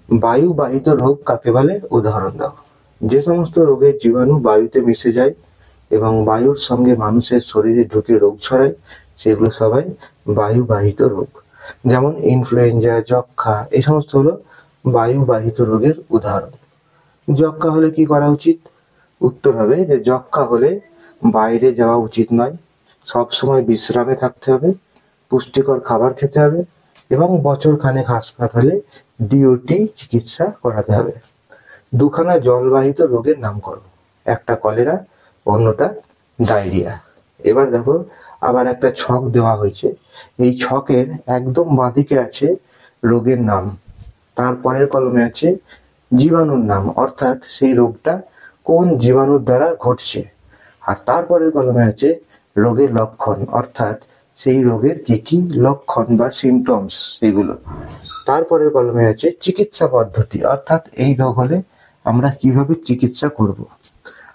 বায়ুবাহিত রোগ কাকে বলে উদাহরণ দাও। যে সমস্ত রোগের জীবাণু বায়ুতে মিশে যায় এবং বায়ুর সঙ্গে মানুষের শরীরে ঢুকে রোগ ছড়ায় সেগুলো সবাই বায়ুবাহিত রোগ। যেমন ইনফ্লুয়েঞ্জা, যক্ষ্মা, এই সমস্ত হলো বায়ুবাহিত রোগের উদাহরণ। যক্ষ্মা হলে কি করা উচিত? উত্তর হবে যে যক্ষ্মা হলে বাইরে যাওয়া উচিত নয়, সবসময় বিশ্রামে থাকতে হবে, পুষ্টিকর খাবার খেতে হবে এবং বছর খানেক হাসপাতালে ডিওটি চিকিৎসা করাতে হবে। দুখানা জলবাহিত রোগের নাম করো। একটা কলেরা, অন্যটা ডায়রিয়া। এবার দেখো আবার একটা ছক দেওয়া হয়েছে। এই ছকের একদম বাঁদিকে আছে রোগের নাম, তারপরের কলমে আছে জীবাণুর নাম, অর্থাৎ সেই রোগটা কোন জীবাণুর দ্বারা ঘটছে। আর তারপরের কলমে আছে রোগের লক্ষণ, অর্থাৎ সেই রোগের কি কি লক্ষণ বা সিমটমস সেগুলো। তারপরের কলমে আছে চিকিৎসা পদ্ধতি, অর্থাৎ এই রোগ হলে আমরা কিভাবে চিকিৎসা করব।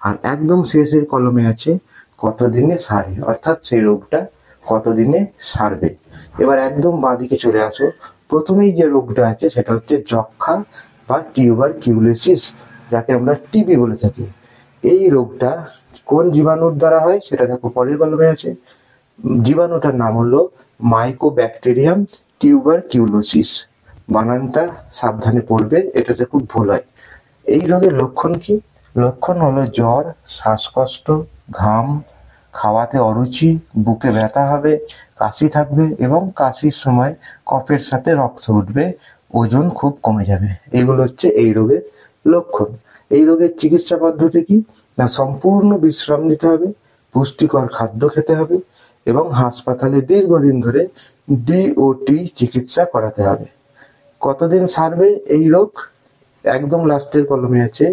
আর একদম শেষের কলমে আছে কতদিনে সারে, অর্থাৎ সেই রোগটা কতদিনে সারবে। এবার একদম বাঁদিকে চলে আসো। প্রথমেই যে রোগটা আছে সেটা হচ্ছে যক্ষ্মা বা টিউবারকিউলোসিস, যাকে আমরা টিবি বলে থাকি। এই রোগটা কোন জীবাণুর দ্বারা হয় সেটা দেখো পরের কলমে আছে। জীবাণুটার নাম হলো মাইকোব্যাকটেরিয়াম টিউবারকিউলোসিস। বানানটা সাবধানে পড়বে, এটাতে খুব ভুল হয়। এই রোগের লক্ষণ কি? লক্ষণ হলো জ্বর, শ্বাসকষ্ট, ঘাম, খাওয়াতে অরুচি, বুকে ব্যথা হবে, কাশি থাকবে এবং কাশির সময় কফের সাথে রক্ত উঠবে, ওজন খুব কমে যাবে। এগুলো হচ্ছে এই রোগের লক্ষণ। এই রোগের চিকিৎসা পদ্ধতি কি? না, সম্পূর্ণ বিশ্রাম নিতে হবে, পুষ্টিকর খাদ্য খেতে হবে এবং হাসপাতালে দীর্ঘদিন ধরে ডিওটি চিকিৎসা করাতে হবে। কতদিন সারবে এই রোগ? একদম লাস্টের কলমে আছে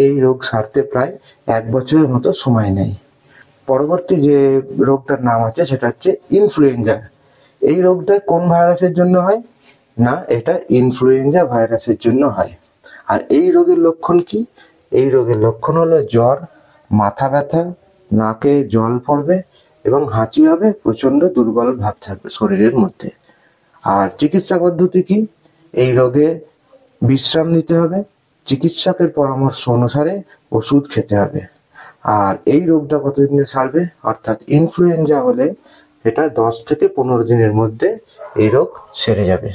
এই রোগ সারতে প্রায় 1 বছরের মতো সময় নেয়। পরবর্তী যে রোগটার নাম আছে সেটা হচ্ছে ইনফ্লুয়েঞ্জা। এই রোগটা কোন ভাইরাসের জন্য হয়? না, এটা ইনফ্লুয়েঞ্জা ভাইরাসের জন্য হয়। আর এই রোগের লক্ষণ কি? এই রোগের লক্ষণ হলো জ্বর, মাথা ব্যথা, নাকে জল পড়বে এবং হাঁচি হবে, প্রচন্ড দুর্বল ভাব থাকবে শরীরের মধ্যে। আর চিকিৎসা পদ্ধতি কি? এই রোগে বিশ্রাম নিতে হবে, চিকিৎসকের পরামর্শ অনুসারে ওষুধ খেতে হবে। আর এই রোগটা কতদিনে সারবে? অর্থাৎ ইনফ্লুয়েঞ্জা হলে এটা 10 থেকে 15 দিনের মধ্যে এই রোগ সেরে যাবে।